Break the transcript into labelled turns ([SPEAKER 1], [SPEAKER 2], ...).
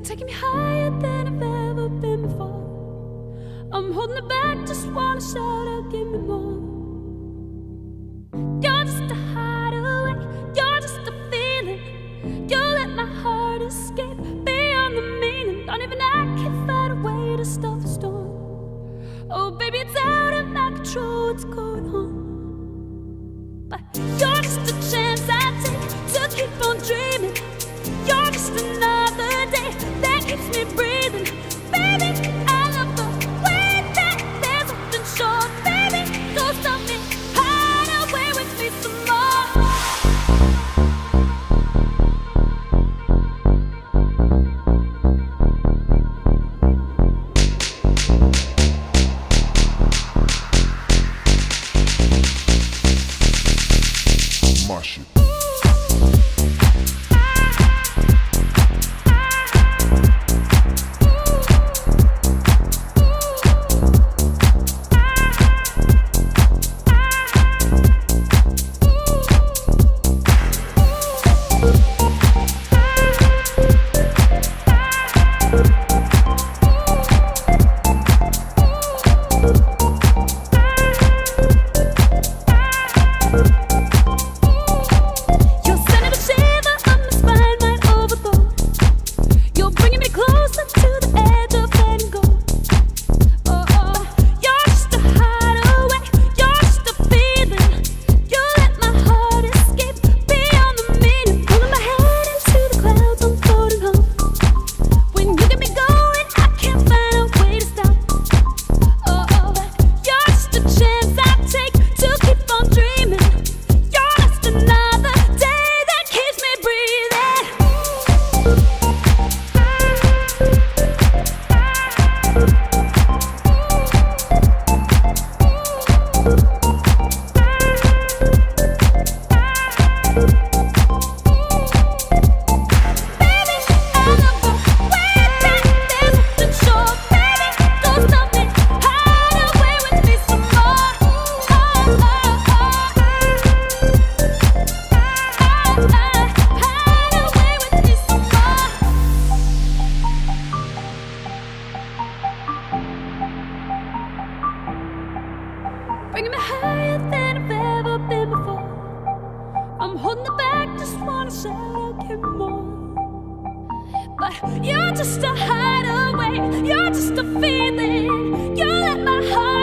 [SPEAKER 1] taking me higher than I've ever been before. I'm holding it back, just wanna shout out, give me more. You're just a hideaway, you're just a feeling. You let my heart escape beyond the meaning. Don't even I can find a way to stop the storm. Oh baby, it's out of my control, what's going on? But you're just a chance I take to keep on dreaming. You're just another day that keeps me breathing. Baby, I love the way that there's something short. Baby, go stop me, hide away with me some more.
[SPEAKER 2] My shit. Bringing me higher than I've ever been before. I'm holding it back, just wanna shout out, give me more. But you're just a hideaway, you're just a feeling. You let my heart